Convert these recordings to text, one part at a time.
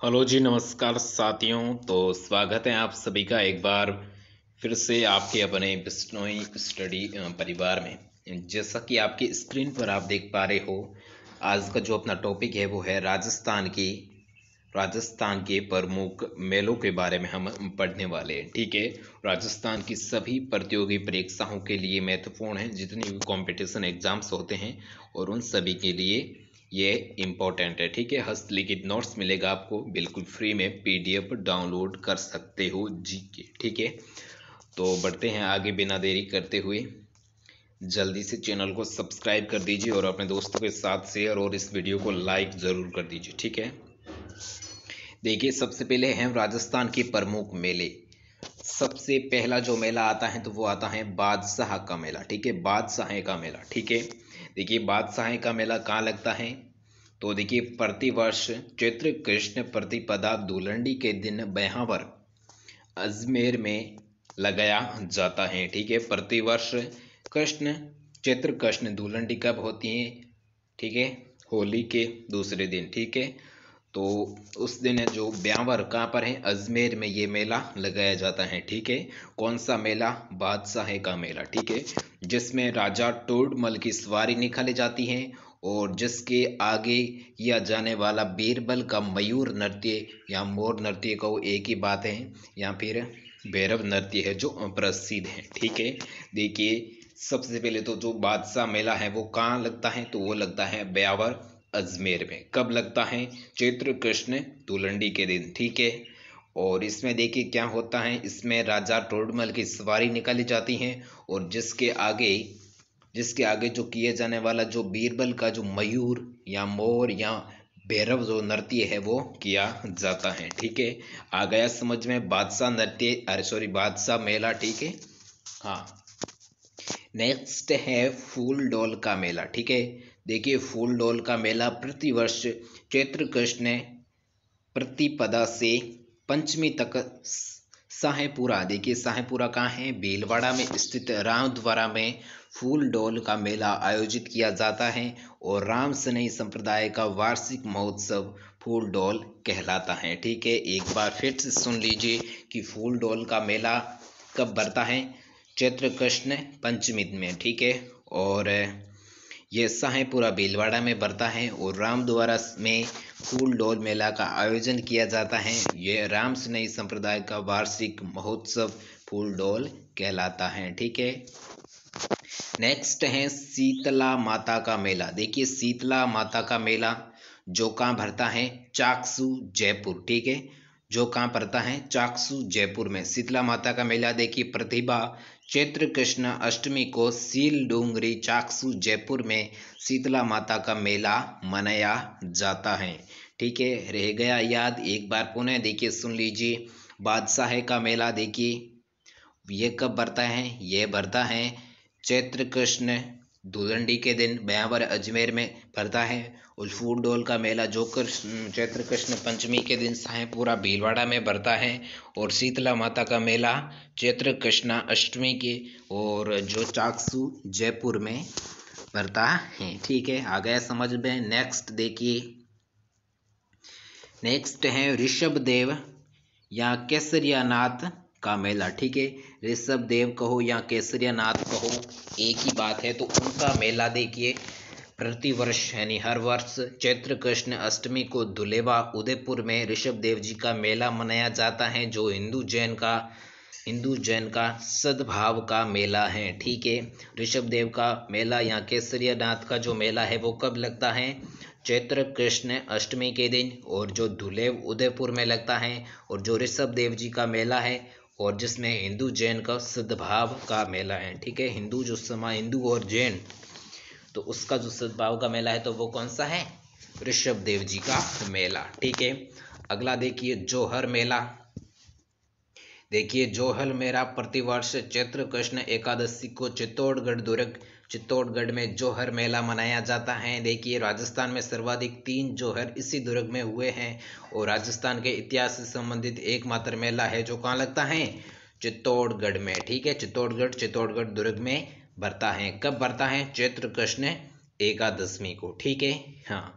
Hello जी, नमस्कार साथियों। तो स्वागत है आप सभी का एक बार फिर से आपके अपने बिश्नोई स्टडी परिवार में। जैसा कि आपकी स्क्रीन पर आप देख पा रहे हो, आज का जो अपना टॉपिक है वो है राजस्थान के प्रमुख मेलों के बारे में हम पढ़ने वाले हैं। ठीक है। राजस्थान की सभी प्रतियोगी परीक्षाओं के लिए महत्वपूर्ण है, जितनी भी कंपटीशन एग्जाम्स होते हैं और उन सभी के लिए ये इम्पोर्टेंट है। ठीक है। हस्तलिखित नोट्स मिलेगा आपको बिल्कुल फ्री में, पीडीएफ डाउनलोड कर सकते हो जीके। ठीक है। तो बढ़ते हैं आगे बिना देरी करते हुए। जल्दी से चैनल को सब्सक्राइब कर दीजिए और अपने दोस्तों के साथ शेयर और इस वीडियो को लाइक ज़रूर कर दीजिए। ठीक है। देखिए, सबसे पहले हैं राजस्थान के प्रमुख मेले। सबसे पहला जो मेला आता है तो वो आता है बादशाह का मेला। ठीक है। बादशाह का मेला। ठीक है। देखिए, बादशाह का मेला कहाँ लगता है? तो देखिए, प्रतिवर्ष चैत्र कृष्ण प्रतिपदा धुलंडी के दिन ब्यावर अजमेर में लगाया जाता है। ठीक है। प्रतिवर्ष कृष्ण चैत्र कृष्ण धुलंडी कब होती है? ठीक है, होली के दूसरे दिन। ठीक है। तो उस दिन जो ब्यावर कहाँ पर है? अजमेर में ये मेला लगाया जाता है। ठीक है। कौन सा मेला? बादशाह का मेला। ठीक है। जिसमें राजा टोडमल की सवारी निकाली जाती है और जिसके आगे किया जाने वाला बीरबल का मयूर नृत्य या मोर नृत्य को एक ही बात है, या फिर भैरव नृत्य है जो प्रसिद्ध है। ठीक है। देखिए, सबसे पहले तो जो बादशाह मेला है वो कहाँ लगता है? तो वो लगता है ब्यावर अजमेर में। कब लगता है? चैत्र कृष्ण धुलंडी के दिन। ठीक है। और इसमें देखिए क्या होता है, इसमें राजा टोडमल की सवारी निकाली जाती है और जिसके आगे जो किए जाने वाला जो बीरबल का जो मयूर या मोर या भैरव जो नृत्य है वो किया जाता है। ठीक है। आ गया समझ में बादशाह नृत्य, अरे सॉरी, बादशाह मेला। ठीक है। हाँ। नेक्स्ट है फूल डोल का मेला। ठीक है। देखिए, फूल डोल का मेला प्रतिवर्ष चैत्र कृष्ण प्रतिपदा से पंचमी तक साहेपुरा, देखिए साहेपुरा कहाँ है? भीलवाड़ा में स्थित रामद्वारा में फूल डोल का मेला आयोजित किया जाता है और राम सनई संप्रदाय का वार्षिक महोत्सव फूल डोल कहलाता है। ठीक है। एक बार फिर से सुन लीजिए कि फूल डोल का मेला कब बढ़ता है? चैत्र कृष्ण पंचमी में। ठीक है। और ये साहेपुरा भीलवाड़ा में बढ़ता है और रामद्वारा में फूल डोल मेला का आयोजन किया जाता है। ये राम सनई संप्रदाय का वार्षिक महोत्सव फूल डोल कहलाता है। ठीक है। नेक्स्ट है शीतला माता का मेला। देखिए, शीतला माता का मेला जो कहाँ भरता है? चाकसू जयपुर। ठीक है। जो कहाँ पड़ता है? चाकसू जयपुर में शीतला माता का मेला। देखिए, प्रतिभा चैत्र कृष्ण अष्टमी को सील डूंगरी चाकसू जयपुर में शीतला माता का मेला मनाया जाता है। ठीक है। रह गया याद? एक बार पुनः देखिए, सुन लीजिए। बादशाह का मेला देखिए, ये कब बढ़ता है? ये बढ़ता है चैत्र कृष्ण धुलंडी के दिन ब्यावर अजमेर में बढ़ता है। और फूल डोल का मेला जो चैत्र कृष्ण पंचमी के दिन साहेपुरा भीलवाड़ा में बढ़ता है। और शीतला माता का मेला चैत्र कृष्ण अष्टमी के और जो चाकसू जयपुर में बढ़ता है। ठीक है। आ गया समझ में? नेक्स्ट देखिए, नेक्स्ट है ऋषभ देव या केसरिया नाथ का मेला। ठीक है। ऋषभ देव कहो या केसरिया नाथ कहो, एक ही बात है। तो उनका मेला देखिए, प्रतिवर्ष यानी हर वर्ष चैत्र कृष्ण अष्टमी को धुलेवा उदयपुर में ऋषभ देव जी का मेला मनाया जाता है, जो हिंदू जैन का सद्भाव का मेला है। ठीक है। ऋषभ देव का मेला या केसरिया नाथ का जो मेला है वो कब लगता है? चैत्र कृष्ण अष्टमी के दिन। और जो धुलेव उदयपुर में लगता है। और जो ऋषभ देव जी का मेला है और जिसमें हिंदू जैन का सद्भाव का मेला है। ठीक है। हिंदू और जैन, तो उसका जो सद्भाव का मेला है तो वो कौन सा है? ऋषभ देव जी का मेला। ठीक है। अगला देखिए, जोहर मेला। देखिए, जोहर मेला प्रतिवर्ष चैत्र कृष्ण एकादशी को चित्तौड़गढ़ में जोहर मेला मनाया जाता है। देखिए, राजस्थान में सर्वाधिक 3 जोहर इसी दुर्ग में हुए हैं और राजस्थान के इतिहास से संबंधित एकमात्र मेला है जो कहाँ लगता है? चित्तौड़गढ़ में। ठीक है। चित्तौड़गढ़ दुर्ग में बढ़ता है। कब बढ़ता है? चैत्र कृष्ण एकादशी को। ठीक है। हाँ।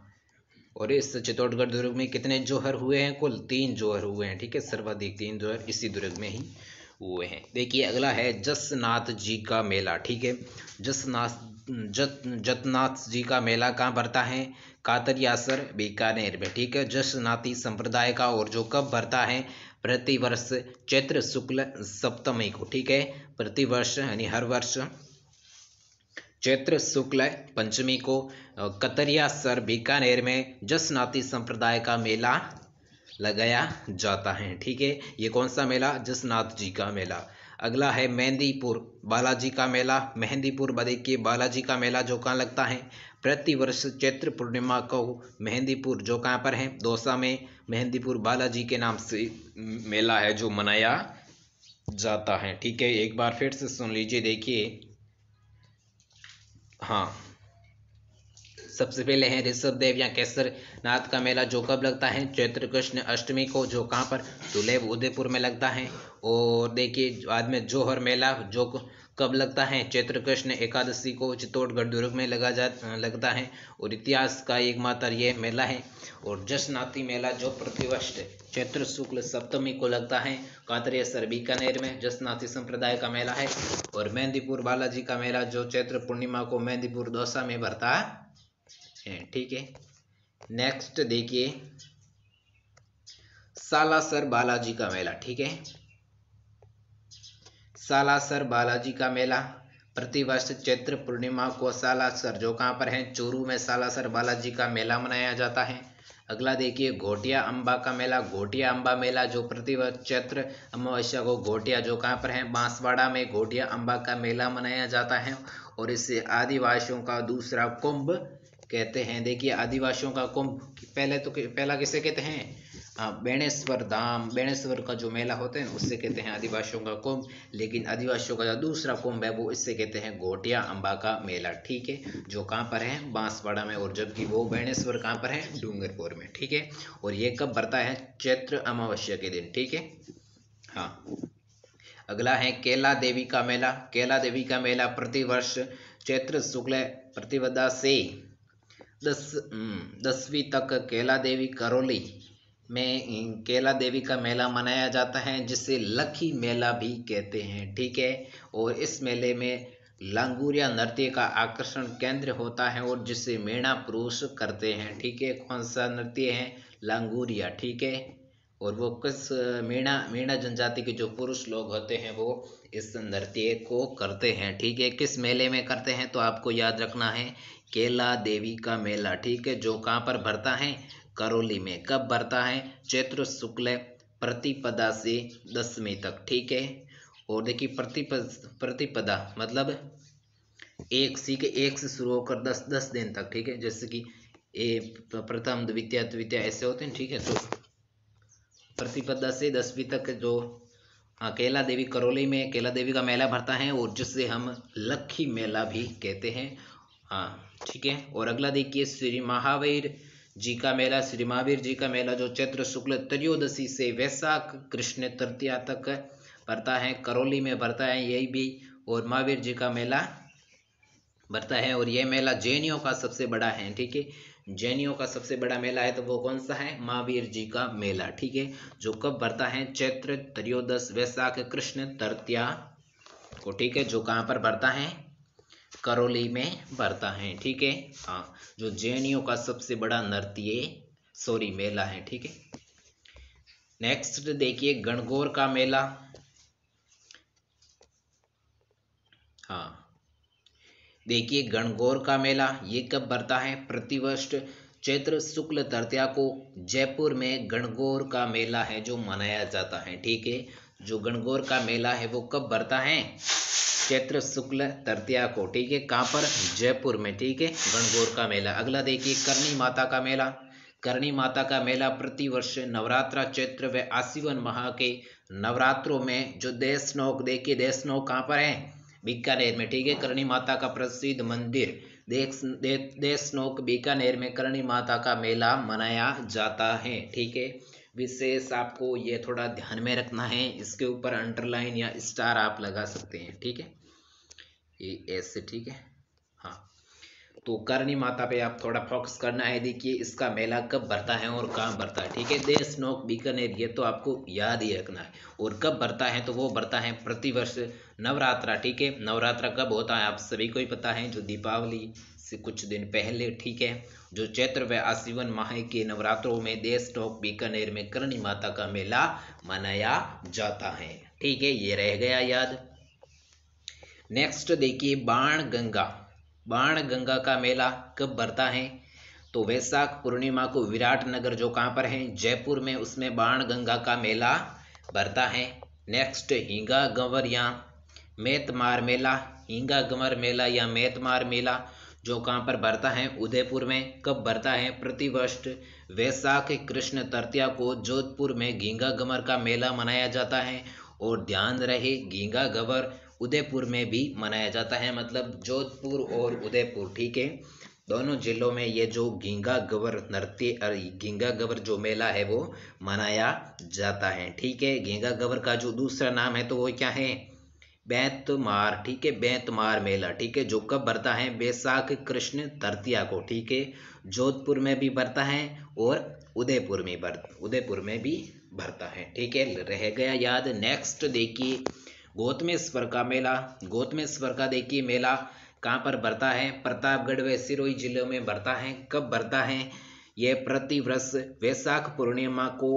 और इस चित्तौड़गढ़ दुर्ग में कितने जोहर हुए हैं? कुल 3 जोहर हुए हैं, ठीक है। सर्वाधिक 3 जोहर इसी दुर्ग में ही हुए हैं। देखिए अगला है जसनाथ जी का मेला, ठीक है। जतनाथ जी का मेला कहाँ भरता है? कातरियासर बीकानेर में, ठीक है। जसनाती संप्रदाय का, और जो कब भरता है? प्रतिवर्ष चैत्र शुक्ल सप्तमी को, ठीक है। प्रतिवर्ष यानी हर वर्ष चैत्र शुक्ल पंचमी को कतरियासर बीकानेर में जसनाती संप्रदाय का मेला लगाया जाता है, ठीक है। ये कौन सा मेला? जसनाथ जी का मेला। अगला है मेहंदीपुर बालाजी का मेला। मेहंदीपुर देखिए बालाजी का मेला जो कहाँ लगता है? प्रतिवर्ष चैत्र पूर्णिमा को मेहंदीपुर जो कहाँ पर है? दौसा में मेहंदीपुर बालाजी के नाम से मेला है जो मनाया जाता है, ठीक है। एक बार फिर से सुन लीजिए, देखिए। हाँ, सबसे पहले है ऋषभ देव या केसर नाथ का मेला जो कब लगता है? चैत्र कृष्ण अष्टमी को, जो कहाँ पर? दुलेब उदयपुर में लगता है। और देखिए बाद में जोहर मेला जो कब लगता है? चैत्र कृष्ण एकादशी को चित्तौड़गढ़ दुर्ग में लगता है। और इतिहास का एकमात्र ये मेला है। और जसनाती मेला जो प्रतिवर्ष चैत्र शुक्ल सप्तमी को लगता है कातरियासर बीकानेर में, जसनाती संप्रदाय का मेला है। और मेहंदीपुर बालाजी का मेला जो चैत्र पूर्णिमा को मेहंदीपुर दौसा में भरता है, ठीक है। नेक्स्ट देखिए सालासर बालाजी का मेला, ठीक है। सालासर बालाजी का मेला प्रतिवर्ष चैत्र पूर्णिमा को सालासर जो कहाँ पर है? चूरू में सालासर बालाजी का मेला मनाया जाता है। अगला देखिए घोटिया अम्बा का मेला। घोटिया अम्बा मेला जो प्रतिवर्ष चैत्र अमावस्या को घोटिया जो कहाँ पर है? बांसवाड़ा में घोटिया अम्बा का मेला मनाया जाता है। और इसे आदिवासियों का दूसरा कुंभ कहते हैं। देखिए आदिवासियों का कुंभ पहला किसे कहते हैं? बेणेश्वर धाम, बेणेश्वर का जो मेला होता है उससे कहते हैं आदिवासियों का कुंभ। लेकिन आदिवासियों का जो दूसरा कुंभ है वो इससे कहते हैं घोटिया अम्बा का मेला, ठीक है। जो कहाँ पर है? बांसवाड़ा में। और जबकि वो बेणेश्वर कहाँ पर है? डूंगरपुर में, ठीक है। और ये कब भरता है? चैत्र अमावस्या के दिन, ठीक है। हाँ, अगला है केला देवी का मेला। केला देवी का मेला प्रतिवर्ष चैत्र शुक्ल प्रतिपदा से 10वीं तक केला देवी करौली में केला देवी का मेला मनाया जाता है, जिसे लखी मेला भी कहते हैं, ठीक है। और इस मेले में लांगुरिया नृत्य का आकर्षण केंद्र होता है और जिसे मीणा पुरुष करते हैं, ठीक है। कौन सा नृत्य है? लांगुरिया, ठीक है। और वो किस मीणा जनजाति के जो पुरुष लोग होते हैं वो इस नृत्य को करते हैं, ठीक है। किस मेले में करते हैं? तो आपको याद रखना है केला देवी का मेला, ठीक है। जो कहाँ पर भरता है? करौली में। कब भरता है? चैत्र शुक्ल प्रतिपदा से 10वीं तक, ठीक है। और देखिए प्रतिपदा मतलब एक से शुरू होकर 10 दिन तक, ठीक है। जैसे कि प्रथम द्वितीय तृतीय ऐसे होते हैं, ठीक है। तो प्रतिपदा से 10वीं तक जो केला देवी करौली में केला देवी का मेला भरता है और जिसे हम लक्खी मेला भी कहते हैं, हाँ, ठीक है। और अगला देखिए श्री महावीर जी का मेला। श्री महावीर जी का मेला जो चैत्र शुक्ल त्रयोदशी से वैशाख कृष्ण तृतीया तक भरता है, करौली में भरता है यही भी। और महावीर जी का मेला भरता है और यह मेला जैनियों का सबसे बड़ा है, ठीक है। जैनियों का सबसे बड़ा मेला है तो वो कौन सा है? महावीर जी का मेला, ठीक है। जो कब भरता है? चैत्र त्रयोदश वैशाख कृष्ण तृतीया को, ठीक है। जो कहाँ पर भरता है? करौली में भरता है, ठीक है। हाँ, जो जैनियों का सबसे बड़ा मेला है, ठीक है। नेक्स्ट देखिए गणगौर का मेला। हाँ, देखिए गणगौर का मेला ये कब भरता है? प्रतिवर्ष चैत्र शुक्ल तृतीया को जयपुर में गणगौर का मेला है जो मनाया जाता है, ठीक है। जो गणगौर का मेला है वो कब भरता है? चैत्र शुक्ल तृतीया को, ठीक है। कहाँ पर? जयपुर में, ठीक है। गणगौर का मेला। अगला देखिए करणी माता का मेला। करणी माता का मेला प्रतिवर्ष नवरात्रा चैत्र व आश्विन माह के नवरात्रों में जो देशनोक, देखिए देशनोक कहाँ पर है? बीकानेर में, ठीक है। करणी माता का प्रसिद्ध मंदिर देशनोक बीकानेर में करणी माता का मेला मनाया जाता है, ठीक है। विशेष आपको ये थोड़ा ध्यान में रखना है, इसके ऊपर अंडरलाइन या स्टार आप लगा सकते हैं, ठीक है। ये ऐसे, ठीक है। हाँ, तो करणी माता पे आप थोड़ा फोकस करना है। देखिए इसका मेला कब भरता है और कहाँ भरता है, ठीक है। देशनोक बीकानेर, ये तो आपको याद ही रखना है। और कब भरता है, तो वो भरता है प्रतिवर्ष नवरात्रा, ठीक है। नवरात्रा कब होता है आप सभी को ही पता है, जो दीपावली से कुछ दिन पहले, ठीक है। जो चैत्र व आश्विन माह के नवरात्रों में देशनोक बीकानेर में करणी माता का मेला मनाया जाता है, ठीक है। ये रह गया याद। नेक्स्ट देखिए बाण गंगा का मेला कब भरता है, तो वैशाख पूर्णिमा को विराटनगर जो कहाँ पर है, जयपुर में, उसमें बाण गंगा का मेला भरता है। नेक्स्ट हींगा गंवर या मेतमार मेला, हींगा गंवर मेला या मेतमार मेला जो कहाँ पर भरता है, उदयपुर में। कब भरता है, प्रतिवर्ष वैशाख कृष्ण तृतीया को जोधपुर में घींगा गंवर का मेला मनाया जाता है। और ध्यान रहे घींगा गंवर उदयपुर में भी मनाया जाता है, मतलब जोधपुर और उदयपुर, ठीक है। दोनों जिलों में ये जो घींगा गंवर नृत्य, घींगा गंवर जो मेला है वो मनाया जाता है, ठीक है। घींगा गंवर का जो दूसरा नाम है तो वो क्या है, बेंतमार, ठीक है। बेंतमार मेला, ठीक है, जो कब भरता है, वैशाख कृष्ण तृतीया को, ठीक है। जोधपुर में भी भरता है और उदयपुर में भी भरता है, ठीक है। रह गया याद। नेक्स्ट देखिए गौतमेश्वर का मेला। गौतमेश्वर का देखिए मेला कहाँ पर भरता है, प्रतापगढ़ व सिरोही जिलों में भरता है। कब भरता है, ये प्रतिवर्ष वैशाख पूर्णिमा को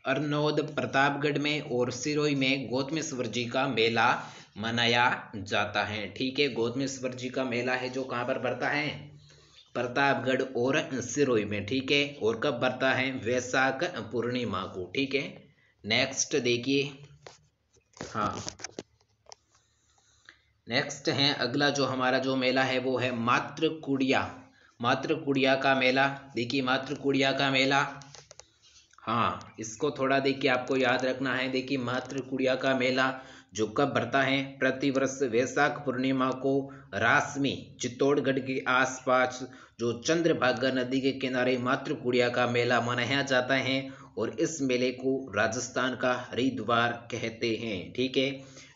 अरनोद प्रतापगढ़ में और सिरोही में गौतमेश्वर जी का मेला मनाया जाता है, ठीक है। गौतमेश्वर जी का मेला है जो कहाँ पर भरता है, प्रतापगढ़ और सिरोही में, ठीक है। और कब भरता है, वैशाख पूर्णिमा को, ठीक है। नेक्स्ट देखिए, नेक्स्ट है अगला जो हमारा जो मेला है वो है मातृकुड़िया का मेला। देखिए मातृकुड़िया का मेला, इसको थोड़ा देखिए आपको याद रखना है। देखिए मातृकुड़िया का मेला जो कब भरता है, प्रतिवर्ष वैशाख पूर्णिमा को रासमी चित्तौड़गढ़ के आसपास जो चंद्रभागा नदी के किनारे मातृकुड़िया का मेला मनाया जाता है। और इस मेले को राजस्थान का हरिद्वार कहते हैं, ठीक है।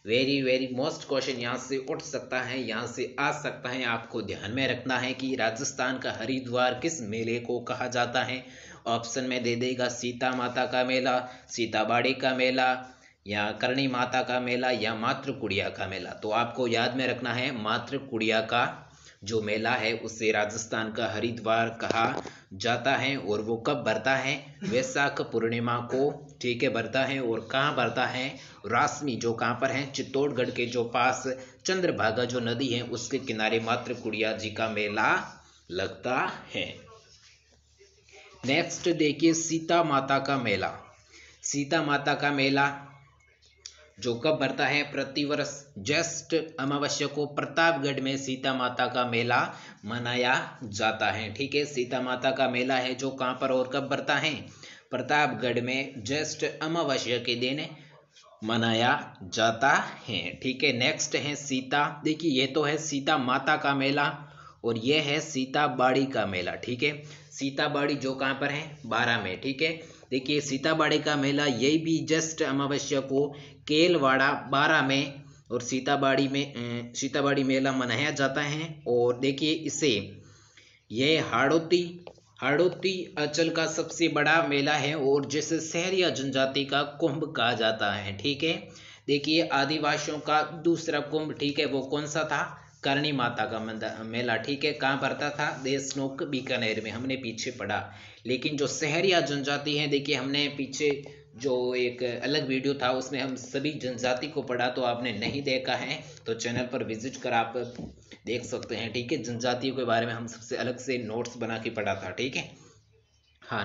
वेरी मोस्ट क्वेश्चन यहाँ से उठ सकता है, यहाँ से आ सकता है। आपको ध्यान में रखना है कि राजस्थान का हरिद्वार किस मेले को कहा जाता है। ऑप्शन में दे देगा सीता माता का मेला, सीताबाड़ी का मेला, या करणी माता का मेला, या मातृकुड़िया का मेला। तो आपको याद में रखना है मातृकुड़िया का जो मेला है उसे राजस्थान का हरिद्वार कहा जाता है। और वो कब भरता है, वैशाख पूर्णिमा को, ठीक है, भरता है। और कहाँ भरता है, रासमी जो कहाँ पर है, चित्तौड़गढ़ के जो पास चंद्रभागा जो नदी है उसके किनारे मातृकुड़िया जी का मेला लगता है। नेक्स्ट देखिए सीता माता का मेला। सीता माता का मेला जो कब भरता है, प्रतिवर्ष ज्येष्ठ अमावस्या को प्रतापगढ़ में सीता माता का मेला मनाया जाता है, ठीक है। सीता माता का मेला है जो कहाँ पर और कब भरता है, प्रतापगढ़ में ज्येष्ठ अमावस्या के दिन मनाया जाता है, ठीक है। नेक्स्ट है देखिए ये तो है सीता माता का मेला और ये है सीताबाड़ी का मेला, ठीक है। सीताबाड़ी जो कहाँ पर है, बारा में, ठीक है। देखिए सीताबाड़ी का मेला यही भी ज्येष्ठ अमावस्या को केलवाड़ा बारा में और सीताबाड़ी मेला मनाया जाता है। और देखिए इसे ये हाड़ौती अंचल का सबसे बड़ा मेला है और जिसे सहरिया जनजाति का कुंभ कहा जाता है, ठीक है। देखिए आदिवासियों का दूसरा कुंभ, ठीक है, वो कौन सा था, करणी माता का मेला, ठीक है। कहाँ पड़ता था, देशनोक बीकानेर में, हमने पीछे पढ़ा। लेकिन जो सहरिया जनजाति है, देखिए हमने पीछे जो एक अलग वीडियो था उसमें हम सभी जनजाति को पढ़ा, तो आपने नहीं देखा है तो चैनल पर विजिट कर आप देख सकते हैं, ठीक है। जनजातियों के बारे में हम सबसे अलग से नोट्स बना के पढ़ा था, ठीक है।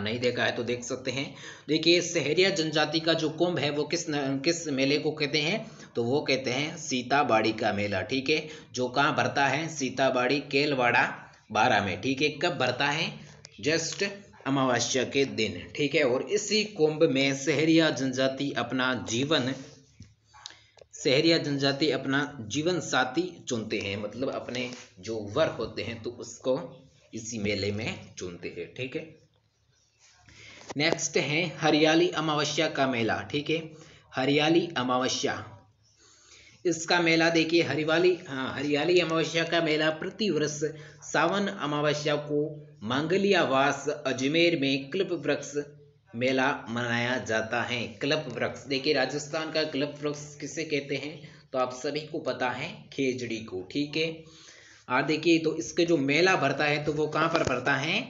नहीं देखा है तो देख सकते हैं। देखिए सहरिया जनजाति का जो कुंभ है वो किस मेले को कहते हैं, तो वो कहते हैं सीताबाड़ी का मेला, ठीक है। जो कहाँ भरता है, सीताबाड़ी केलवाड़ा बारा में, ठीक है। कब भरता है, ज्येष्ठ अमावस्या के दिन, ठीक है। और इसी कुंभ में सहरिया जनजाति अपना जीवन साथी चुनते हैं, मतलब अपने जो वर होते हैं तो उसको इसी मेले में चुनते हैं, ठीक है। नेक्स्ट है हरियाली अमावस्या का मेला, ठीक है। हरियाली अमावस्या इसका मेला देखिए हरियाली अमावस्या का मेला प्रतिवर्ष सावन अमावस्या को मांगलियावास अजमेर में क्लब वृक्ष मेला मनाया जाता है। क्लब वृक्ष देखिए राजस्थान का क्लब वृक्ष किसे कहते हैं तो आप सभी को पता है खेजड़ी को, ठीक है। और देखिए तो इसके जो मेला भरता है तो वो कहाँ पर भरता है,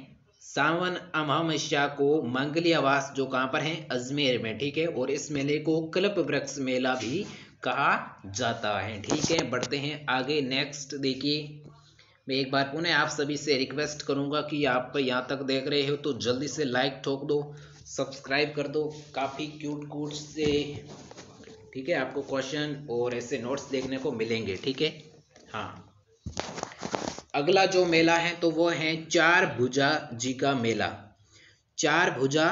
सावन अमावस्या को मंगलियावास जो कहाँ पर है अजमेर में, ठीक है। और इस मेले को कल्प वृक्ष मेला भी कहा जाता है, ठीक है। बढ़ते हैं आगे। नेक्स्ट देखिए मैं एक बार पुनः आप सभी से रिक्वेस्ट करूंगा कि आप यहाँ तक देख रहे हो तो जल्दी से लाइक ठोक दो, सब्सक्राइब कर दो। काफ़ी क्यूट से, ठीक है, आपको क्वेश्चन और ऐसे नोट्स देखने को मिलेंगे, ठीक है। हाँ, अगला जो मेला है तो वो है चार भुजा जी का मेला। चार भुजा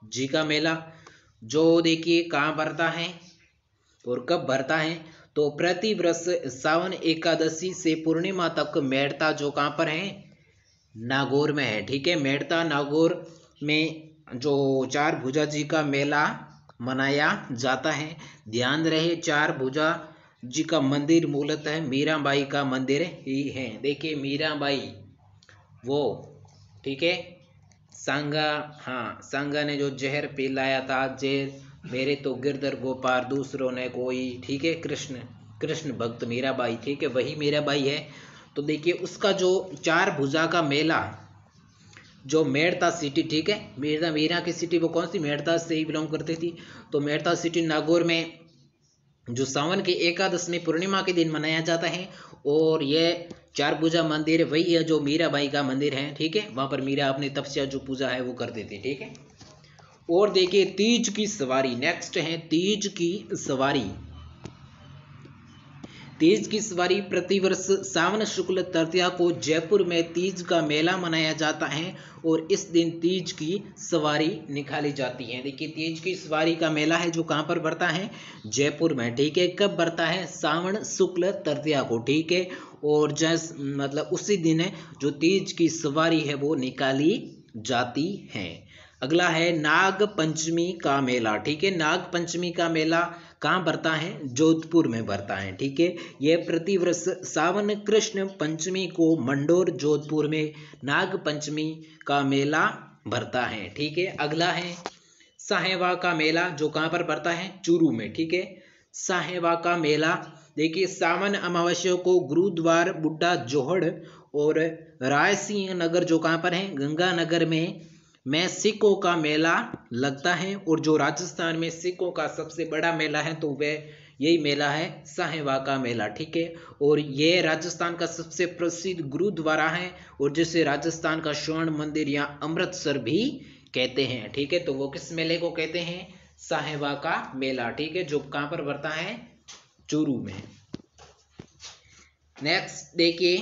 जी का मेला जो देखिए कहाँ भरता है और कब भरता है तो प्रति वर्ष सावन एकादशी से पूर्णिमा तक मेड़ता जो कहाँ पर है नागौर में है, ठीक है। मेड़ता नागौर में जो चार भुजा जी का मेला मनाया जाता है। ध्यान रहे चार भुजा जी का मंदिर मूलतः मीराबाई का मंदिर ही है। देखिए मीराबाई वो, ठीक है, सांगा ने जो जहर पिलाया था, जहर मेरे तो गिरधर गोपाल दूसरों ने कोई, ठीक है, कृष्ण भक्त मीराबाई, ठीक है, वही मीराबाई है। तो देखिए उसका जो चार भुजा का मेला जो मेड़ता सिटी, ठीक है, मीरा की सिटी वो कौन सी, मेड़ता से ही बिलोंग करती थी। तो मेड़ता सिटी नागौर में जो सावन के एकादश में पूर्णिमा के दिन मनाया जाता है। और यह चार भुजा मंदिर वही है जो मीराबाई का मंदिर है, ठीक है। वहां पर मीरा अपनी तपस्या जो पूजा है वो करते थे, ठीक है। और देखिए तीज की सवारी, नेक्स्ट है तीज की सवारी। तीज की सवारी प्रतिवर्ष सावन शुक्ल तृतीया को जयपुर में तीज का मेला मनाया जाता है और इस दिन तीज की सवारी निकाली जाती है। देखिए तीज की सवारी का मेला है जो कहाँ पर बढ़ता है, जयपुर में, ठीक है। कब बढ़ता है, सावन शुक्ल तृतीया को, ठीक है। और मतलब उसी दिन है जो तीज की सवारी है वो निकाली जाती है। अगला है नाग पंचमी का मेला, ठीक है। नाग पंचमी का मेला कहाँ भरता है, जोधपुर में भरता है, ठीक है। यह प्रतिवर्ष सावन कृष्ण पंचमी को मंडोर जोधपुर में नाग पंचमी का मेला भरता है, ठीक है। अगला है साहेबा का मेला जो कहाँ पर भरता है, चूरू में, ठीक है। साहेबा का मेला देखिए सावन अमावस्या को गुरुद्वार बुड्ढा जोहड़ और रायसिंह नगर जो कहाँ पर है गंगानगर में सिखों का मेला लगता है। और जो राजस्थान में सिखों का सबसे बड़ा मेला है तो वह यही मेला है साहेबा का मेला, ठीक है। और ये राजस्थान का सबसे प्रसिद्ध गुरुद्वारा है और जिसे राजस्थान का स्वर्ण मंदिर या अमृतसर भी कहते हैं, ठीक है। तो वो किस मेले को कहते हैं, साहेबा का मेला, ठीक है, जो कहाँ पर भरता है, चूरू में। नेक्स्ट देखिए,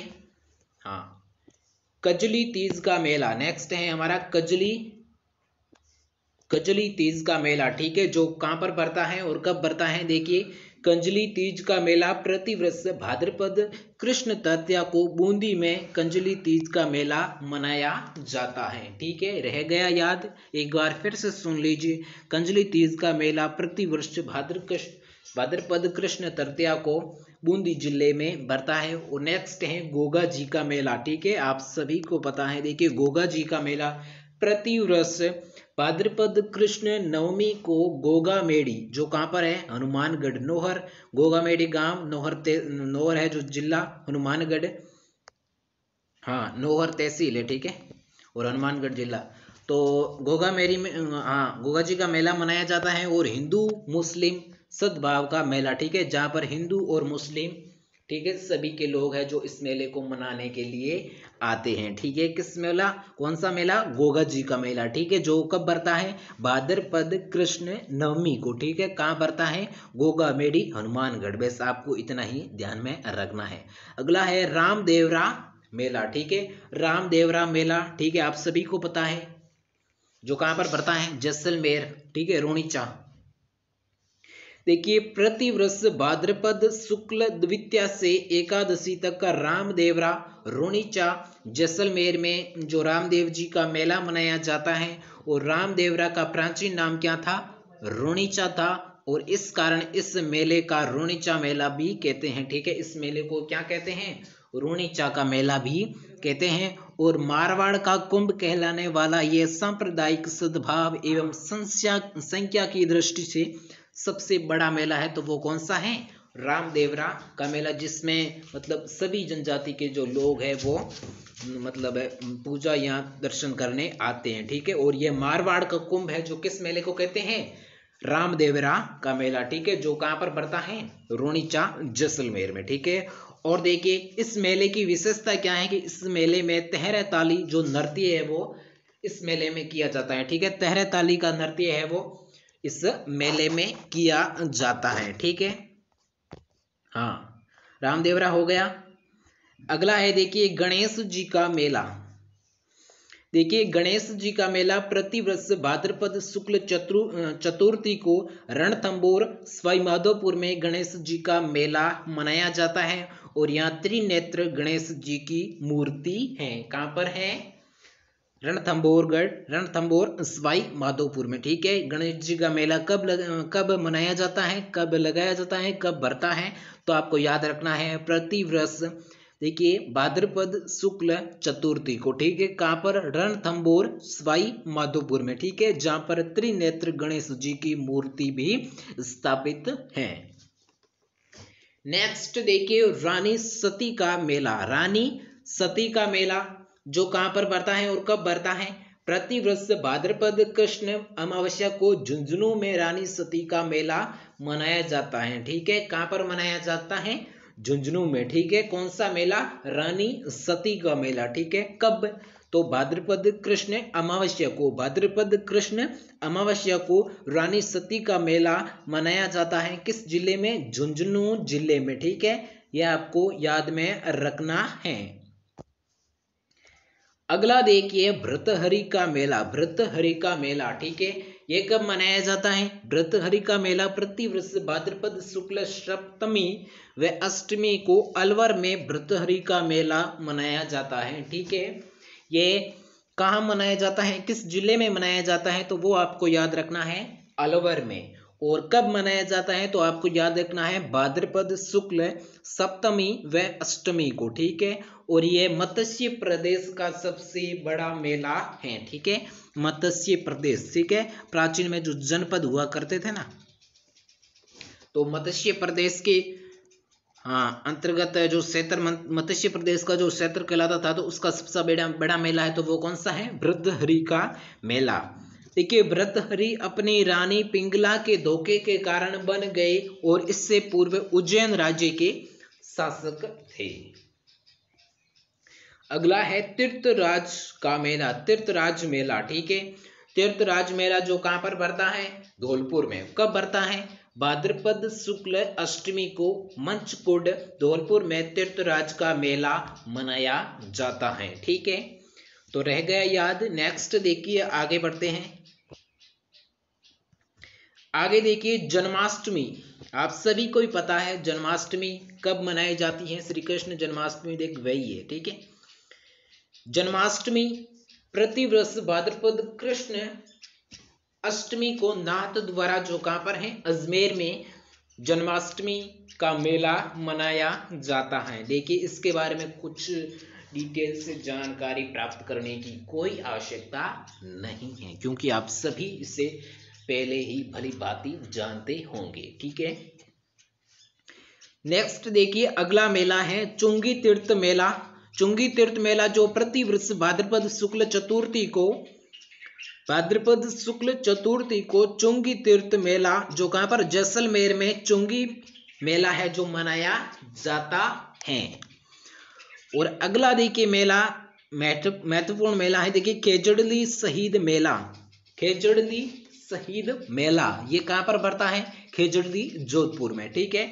हाँ, कजली तीज का मेला। नेक्स्ट है हमारा कजली तीज का मेला, ठीक है, जो कहां पर भरता है और कब भरता है। देखिए कंजली तीज का मेला प्रतिवर्ष भाद्रपद कृष्ण तृतीया को बूंदी में कंजली तीज का मेला मनाया जाता है, ठीक है। रह गया याद, एक बार फिर से सुन लीजिए। कंजली तीज का मेला प्रतिवर्ष भाद्रपद कृष्ण तृतीया को बूंदी जिले में भरता है। और नेक्स्ट है गोगा जी का मेला, ठीक है, आप सभी को पता है। देखिए गोगा जी का मेला प्रतिवर्ष भाद्रपद कृष्ण नवमी को गोगा मेड़ी जो कहाँ पर है, हनुमानगढ़, नोहर, गोगा मेड़ी गांव, नोहर है जो जिला हनुमानगढ़, हाँ नोहर तहसील है, ठीक है, और हनुमानगढ़ जिला। तो गोगा मेड़ी में, हाँ, गोगा जी का मेला मनाया जाता है और हिंदू मुस्लिम सद्भाव का मेला, ठीक है, जहाँ पर हिंदू और मुस्लिम, ठीक है, सभी के लोग हैं जो इस मेले को मनाने के लिए आते हैं, ठीक है। किस मेला, कौन सा मेला, गोगा जी का मेला, ठीक है, जो कब भरता है, भाद्रपद कृष्ण नवमी को, ठीक है। कहाँ भरता है, गोगा मेड़ी हनुमानगढ़। बस आपको इतना ही ध्यान में रखना है। अगला है रामदेवरा मेला, ठीक है, रामदेवरा मेला, ठीक है, आप सभी को पता है, जो कहाँ पर भरता है, जैसलमेर, ठीक है, रोनिचा। देखिए प्रतिवर्ष भाद्रपद शुक्ल द्वितीया से एकादशी तक का रामदेवरा रोनिचा जैसलमेर में जो रामदेव जी का मेला मनाया जाता है। और रामदेवरा का प्राचीन नाम क्या था, रोनिचा था। और इस कारण इस मेले का रोनिचा मेला भी कहते हैं। ठीक है, इस मेले को क्या कहते हैं? रोनिचा का मेला भी कहते हैं। और मारवाड़ का कुंभ कहलाने वाला ये सांप्रदायिक सद्भाव एवं संख्या की दृष्टि से सबसे बड़ा मेला है, तो वो कौन सा है? रामदेवरा का मेला, जिसमें मतलब सभी जनजाति के जो लोग हैं वो मतलब पूजा या दर्शन करने आते हैं। ठीक है, और ये मारवाड़ का कुंभ है जो किस मेले को कहते हैं? रामदेवरा का मेला। ठीक है, जो कहाँ पर पड़ता है? रोनिचा जैसलमेर में। ठीक है, और देखिए इस मेले की विशेषता क्या है कि इस मेले में तहरे ताली जो नृत्य है वो इस मेले में किया जाता है। ठीक है, तहरे ताली का नृत्य है वो इस मेले में किया जाता है। ठीक है, हाँ, रामदेवरा हो गया। अगला है देखिए गणेश जी का मेला। देखिए गणेश जी का मेला प्रतिवर्ष भाद्रपद शुक्ल चतुर्थी को रणथंभौर सवाई माधोपुर में गणेश जी का मेला मनाया जाता है। और यहाँ त्रिनेत्र गणेश जी की मूर्ति है। कहाँ पर है? रणथंभौर सवाई माधोपुर में। ठीक है, गणेश जी का मेला कब मनाया जाता है, कब लगाया जाता है, कब भरता है? तो आपको याद रखना है प्रतिवर्ष देखिए भाद्रपद शुक्ल चतुर्थी को। ठीक है, कहाँ पर? रणथंभौर सवाई माधोपुर में। ठीक है, जहाँ पर त्रिनेत्र गणेश जी की मूर्ति भी स्थापित है। नेक्स्ट देखिए रानी सती का मेला। रानी सती का मेला जो कहाँ पर बढ़ता है और कब बढ़ता है? प्रतिवर्ष भाद्रपद कृष्ण अमावस्या को झुंझुनू में रानी सती का मेला मनाया जाता है। ठीक है, कहाँ पर मनाया जाता है? झुंझुनू में। ठीक है, कौन सा मेला? रानी सती का मेला। ठीक है, कब? तो भाद्रपद कृष्ण अमावस्या को, भाद्रपद कृष्ण अमावस्या को रानी सती का मेला मनाया जाता है। किस जिले में? झुंझुनू जिले में। ठीक है, यह आपको याद में रखना है। अगला देखिए भृतहरि का मेला। भृतहरि का मेला, ठीक है, ये कब मनाया जाता है? भृतहरि का मेला प्रतिवर्ष भाद्रपद शुक्ल सप्तमी व अष्टमी को अलवर में भृतहरि का मेला मनाया जाता है। ठीक है, ये कहाँ मनाया जाता है, किस जिले में मनाया जाता है? तो वो आपको याद रखना है, अलवर में। और कब मनाया जाता है? तो आपको याद रखना है भाद्रपद शुक्ल सप्तमी व अष्टमी को। ठीक है, और ये मत्स्य प्रदेश का सबसे बड़ा मेला है। ठीक है, मत्स्य प्रदेश। ठीक है, प्राचीन में जो जनपद हुआ करते थे ना, तो मत्स्य प्रदेश के अंतर्गत जो क्षेत्र मत्स्य प्रदेश का जो क्षेत्र कहलाता था, तो उसका सबसे बड़ा मेला है, तो वो कौन सा है? भृतहरि का मेला। देखिए भृतहरि अपनी रानी पिंगला के धोखे के कारण बन गए और इससे पूर्व उज्जैन राज्य के शासक थे। अगला है तीर्थराज का मेला। तीर्थराज मेला, ठीक है, तीर्थराज मेला जो कहां पर बढ़ता है? धौलपुर में। कब बढ़ता है? भाद्रपद शुक्ल अष्टमी को मंचकुंड धौलपुर में तीर्थराज का मेला मनाया जाता है। ठीक है, तो रह गया याद। नेक्स्ट देखिए, आगे बढ़ते हैं। आगे देखिए जन्माष्टमी। आप सभी को ही पता है जन्माष्टमी कब मनाई जाती है। श्री कृष्ण जन्माष्टमी देख वही है। ठीक है, जन्माष्टमी प्रतिवर्ष भाद्रपद कृष्ण अष्टमी को नाथ द्वारा जो कहां पर है? अजमेर में जन्माष्टमी का मेला मनाया जाता है। देखिए इसके बारे में कुछ डिटेल से जानकारी प्राप्त करने की कोई आवश्यकता नहीं है, क्योंकि आप सभी इसे पहले ही भली भांति जानते होंगे। ठीक है, नेक्स्ट देखिए अगला मेला है चुंगी तीर्थ मेला। चुंगी तीर्थ मेला जो प्रतिवर्ष भाद्रपद शुक्ल चतुर्थी को चुंगी तीर्थ मेला जो कहां पर? जैसलमेर में चुंगी मेला है जो मनाया जाता है। और अगला देखिए मेला महत्वपूर्ण मेला है, देखिए खेजड़ली शहीद मेला। खेजड़ली शहीद मेला ये कहां पर बढ़ता है? खेजड़ली जोधपुर में। ठीक है,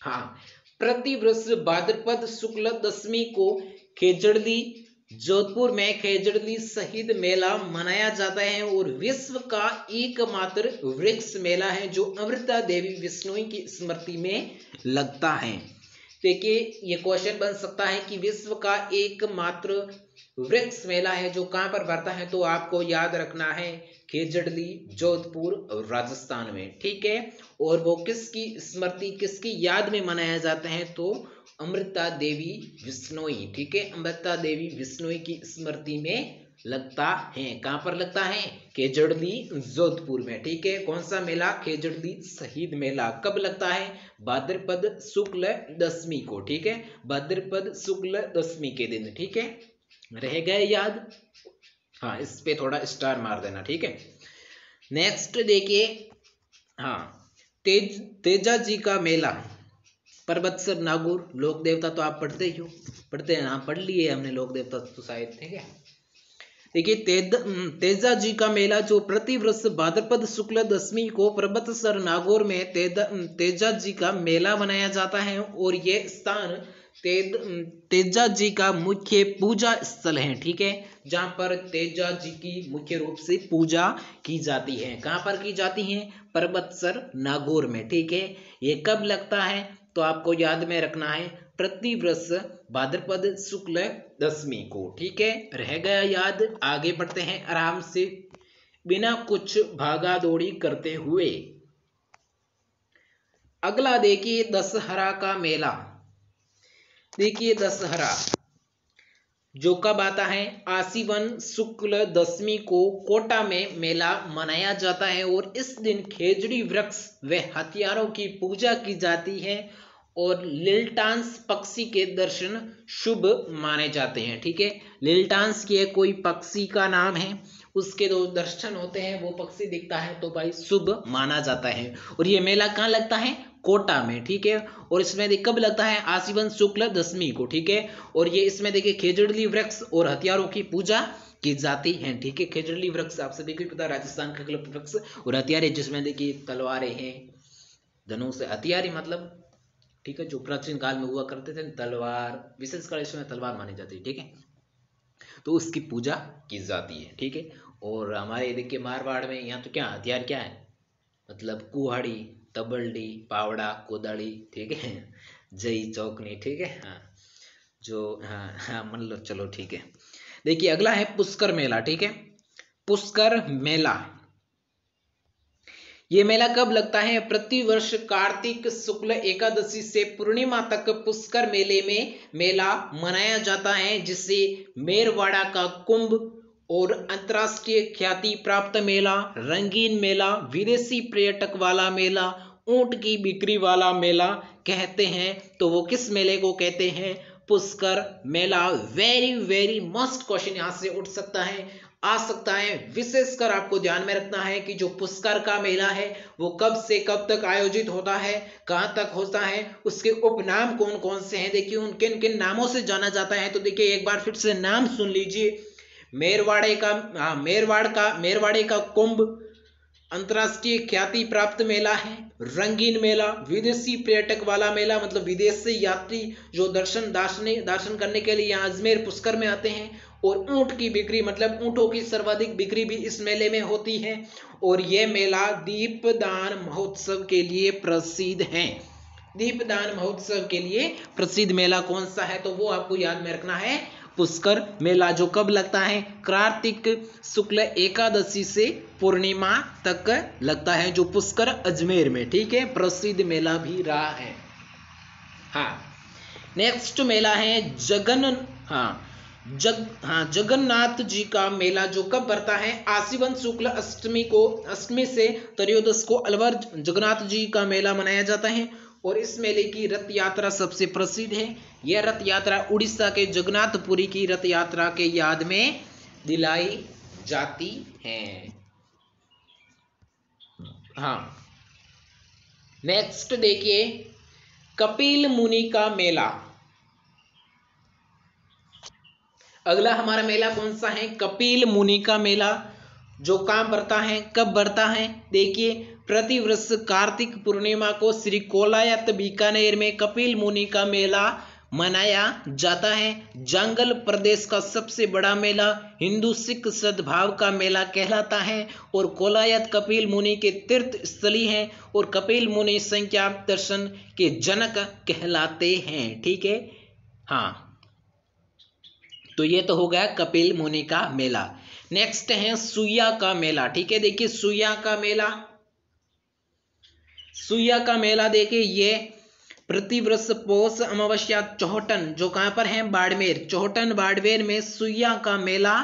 हाँ, प्रतिवर्ष भाद्रपद शुक्ल दशमी को खेजड़ली जोधपुर में खेजड़ली शहीद मेला मनाया जाता है और विश्व का एकमात्र वृक्ष मेला है जो अमृता देवी विश्नोई की स्मृति में लगता है। देखिए ये क्वेश्चन बन सकता है कि विश्व का एकमात्र वृक्ष मेला है जो कहाँ पर भरता है, तो आपको याद रखना है खेजड़ली, जोधपुर और राजस्थान में, ठीक है। और वो किसकी स्मृति, किसकी याद में मनाया जाता है, तो अमृता देवी बिश्नोई, ठीक है, अमृता देवी बिश्नोई की स्मृति में लगता है। कहाँ पर लगता है, खेजड़ली जोधपुर में, ठीक है। कौन सा मेला, खेजड़ली शहीद मेला। कब लगता है, भाद्रपद शुक्ल दशमी को, ठीक है, भाद्रपद शुक्ल दशमी के दिन, ठीक है। रह गए याद, हाँ इस पे थोड़ा स्टार मार देना, ठीक है। नेक्स्ट देखिए, हाँ तेजा जी का मेला, परबतसर नागौर, लोक देवता तो आप पढ़ते ही हो, पढ़ते हैं, हाँ पढ़ लिए हमने लोक देवता तो शायद, ठीक है। देखिए तेजा जी का मेला जो प्रतिवर्ष भाद्रपद शुक्ल दशमी को परबतसर नागौर में तेजा जी का मेला मनाया जाता है, और ये स्थान तेजा जी का मुख्य पूजा स्थल है, ठीक है, जहां पर तेजा जी की मुख्य रूप से पूजा की जाती है। कहां पर की जाती है, परबतसर नागौर में, ठीक है। ये कब लगता है, तो आपको याद में रखना है प्रतिवर्ष भाद्रपद शुक्ल दशमी को, ठीक है। रह गया याद, आगे बढ़ते हैं आराम से बिना कुछ भागा दौड़ी करते हुए। अगला देखिए दशहरा का मेला। देखिए दशहरा जो कब आता है, आसीवन शुक्ल दशमी को कोटा में मेला मनाया जाता है, और इस दिन खेजड़ी वृक्ष व हथियारों की पूजा की जाती है, और लिलटांस पक्षी के दर्शन शुभ माने जाते हैं, ठीक है। लिलटांस की कोई पक्षी का नाम है, उसके दो दर्शन होते हैं, वो पक्षी दिखता है तो भाई शुभ माना जाता है। और ये मेला कहाँ लगता है, कोटा में, ठीक है। और इसमें कब लगता है, आसीवन शुक्ल दशमी को, ठीक है। और ये इसमें देखिए खेजड़ली वृक्ष और हथियारों की पूजा की जाती है, ठीक है। खेजड़ली वृक्ष आप सभी को पता है, राजस्थान का कल्प वृक्ष, और हथियारे जिसमें देखिए तलवारें हैं, धनुष, हथियारी मतलब, ठीक है, जो प्राचीन काल में हुआ करते थे, तलवार, विशेषकर इसमें तलवार मानी जाती है, ठीक है, तो उसकी पूजा की जाती है, ठीक है। और हमारे देखिए मारवाड़ में यहाँ तो क्या हथियार क्या है, मतलब कुहाड़ी, तबलडी, पावड़ा, कोदाड़ी, ठीक है, जई चौकनी, ठीक है, हाँ जो हाँ मान लो, चलो ठीक है। देखिए अगला है पुष्कर मेला, ठीक है, पुष्कर मेला। ये मेला कब लगता है, प्रतिवर्ष कार्तिक शुक्ल एकादशी से पूर्णिमा तक पुष्कर मेले में मेला मनाया जाता है, जिसे मेरवाड़ा का कुंभ और अंतर्राष्ट्रीय ख्याति प्राप्त मेला, रंगीन मेला, विदेशी पर्यटक वाला मेला, ऊंट की बिक्री वाला मेला कहते हैं। तो वो किस मेले को कहते हैं, पुष्कर मेला। वेरी वेरी मस्ट क्वेश्चन यहाँ से उठ सकता है, आ सकता है। विशेषकर आपको ध्यान में रखना है कि जो पुष्कर का मेला है वो कब से कब तक आयोजित होता है, कहां तक होता है, उसके उपनाम कौन कौन से हैं, देखिए उनके किन नामों से जाना जाता है। तो देखिए एक बार फिर से नाम सुन लीजिए, मेरवाड़े का कुंभ अंतर्राष्ट्रीय ख्याति प्राप्त मेला है, रंगीन मेला विदेशी पर्यटक वाला मेला, मतलब विदेश से यात्री जो दर्शन करने के लिए यहाँ अजमेर पुष्कर में आते हैं, और ऊंट की बिक्री मतलब ऊंटों की सर्वाधिक बिक्री भी इस मेले में होती है। और यह मेला दीपदान महोत्सव के लिए प्रसिद्ध है। दीपदान महोत्सव के लिए प्रसिद्ध मेला कौन सा है, तो वो आपको याद में रखना है, पुष्कर मेला, जो कब लगता है, कार्तिक शुक्ल एकादशी से पूर्णिमा तक लगता है, जो पुष्कर अजमेर में, ठीक है, प्रसिद्ध मेला भी रहा है। हाँ नेक्स्ट मेला है जगन्नाथ जी का मेला, जो कब बढ़ता है, आसीवन शुक्ल अष्टमी से त्रयोदश को अलवर जगन्नाथ जी का मेला मनाया जाता है, और इस मेले की रथ यात्रा सबसे प्रसिद्ध है। यह रथ यात्रा उड़ीसा के जगन्नाथपुरी की रथ यात्रा के याद में दिलाई जाती है। हाँ नेक्स्ट देखिए कपिल मुनि का मेला। अगला हमारा मेला कौन सा है, कपिल मुनि का मेला, जो काम बढ़ता है, कब बढ़ता है, देखिए प्रतिवर्ष कार्तिक पूर्णिमा को श्री कोलायत बीकानेर में कपिल मुनि का मेला मनाया जाता है। जंगल प्रदेश का सबसे बड़ा मेला हिंदू सिख सद्भाव का मेला कहलाता है। और कोलायत कपिल मुनि के तीर्थ स्थली है और कपिल मुनि संख्या दर्शन के जनक कहलाते हैं। ठीक है, हाँ, तो ये तो हो गया कपिल मुनि का मेला। नेक्स्ट है सुइया का मेला। ठीक है, देखिए सुइया का मेला, सुइया का मेला देखिए ये प्रतिवर्ष पौष अमावस्या चौहटन, जो कहां पर है, बाड़मेर, चौहटन बाड़मेर में सुइया का मेला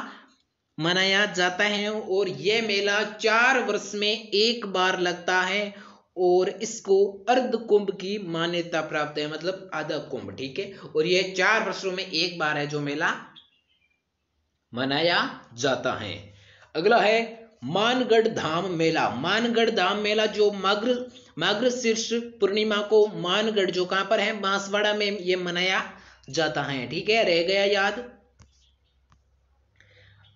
मनाया जाता है। और यह मेला 4 वर्ष में एक बार लगता है और इसको अर्ध कुंभ की मान्यता प्राप्त है, मतलब आधा कुंभ। ठीक है, और यह 4 वर्षों में एक बार है जो मेला मनाया जाता है। अगला है मानगढ़ धाम मेला। मानगढ़ धाम मेला जो मार्गशीर्ष पूर्णिमा को मानगढ़, जो कहां पर है, बांसवाड़ा में ये मनाया जाता है। ठीक है, रह गया याद।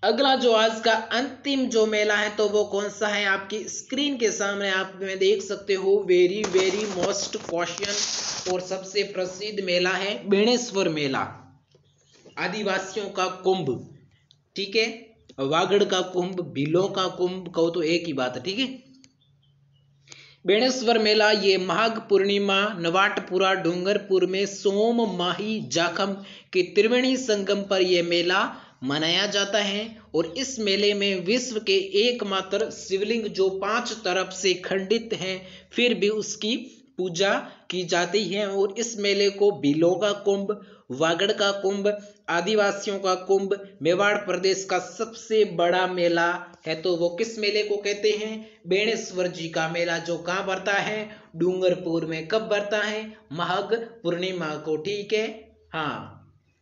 अगला जो आज का अंतिम जो मेला है तो वो कौन सा है, आपकी स्क्रीन के सामने आप में देख सकते हो। वेरी वेरी मोस्ट क्वेश्चन और सबसे प्रसिद्ध मेला है बेणेश्वर मेला, आदिवासियों का कुंभ। ठीक है, वागड़ का कुंभ, भीलों का कुंभ कहो तो एक ही बात है। ठीक है, बेणेश्वर मेला ये माघ पूर्णिमा नवाटपुरा डूंगरपुर में सोम माही जाखम के त्रिवेणी संगम पर यह मेला मनाया जाता है। और इस मेले में विश्व के एकमात्र शिवलिंग जो 5 तरफ से खंडित हैं फिर भी उसकी पूजा की जाती है। और इस मेले को भीलों का कुंभ, वागड़ का कुंभ, आदिवासियों का कुंभ, मेवाड़ प्रदेश का सबसे बड़ा मेला है तो वो किस मेले को कहते हैं, बेणेश्वर जी का मेला, जो कहाँ पड़ता है, डूंगरपुर में। कब पड़ता है, माघ पूर्णिमा को। ठीक है, हाँ,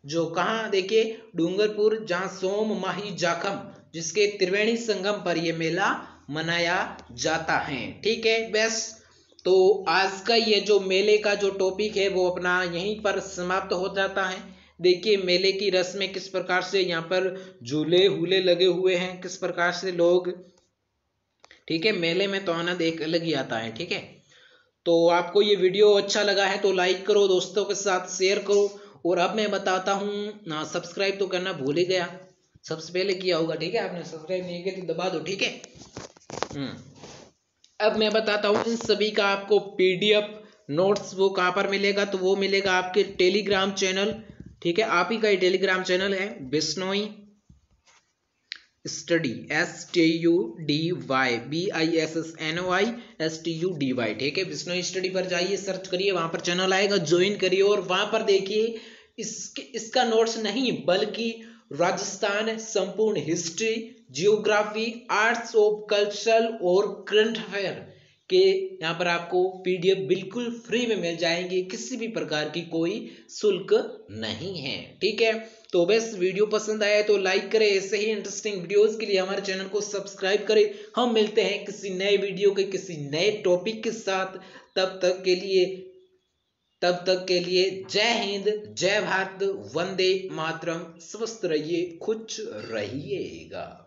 जो कहाँ, देखिए डूंगरपुर, जहाँ सोम माही जाखम जिसके त्रिवेणी संगम पर यह मेला मनाया जाता है। ठीक है, बस तो आज का ये जो मेले का जो टॉपिक है वो अपना यहीं पर समाप्त हो जाता है। देखिए मेले की रस्में किस प्रकार से, यहाँ पर झूले हूले लगे हुए हैं, किस प्रकार से लोग, ठीक है, मेले में तो आनंद एक अलग ही आता है। ठीक है, तो आपको ये वीडियो अच्छा लगा है तो लाइक करो, दोस्तों के साथ शेयर करो। और अब मैं बताता हूँ, सब्सक्राइब तो करना भूल ही गया, सबसे पहले किया होगा। ठीक है, आपने सब्सक्राइब नहीं किया तो दबा दो। ठीक है, अब मैं बताता हूँ इन सभी का आपको PDF नोट्स वो कहाँ पर मिलेगा, तो वो मिलेगा आपके टेलीग्राम चैनल। ठीक है, आप ही का ही टेलीग्राम चैनल है बिश्नोई स्टडी, STUDY, ठीक है, बिश्नोई स्टडी पर जाइए, सर्च करिए, वहां पर चैनल आएगा, ज्वाइन करिए। और वहां पर देखिए इसका नोट्स नहीं बल्कि राजस्थान संपूर्ण history, geography, arts of cultural और करंट अफेयर के यहाँ पर आपको PDF बिल्कुल फ्री में मिल जाएंगे, किसी भी प्रकार की कोई शुल्क नहीं है। ठीक है, तो बस वीडियो पसंद आया तो लाइक करें, ऐसे ही इंटरेस्टिंग वीडियोस के लिए हमारे चैनल को सब्सक्राइब करें। हम मिलते हैं किसी नए वीडियो के किसी नए टॉपिक के साथ, तब तक के लिए जय हिंद, जय भारत, वंदे मातरम, स्वस्थ रहिए, खुश रहिएगा।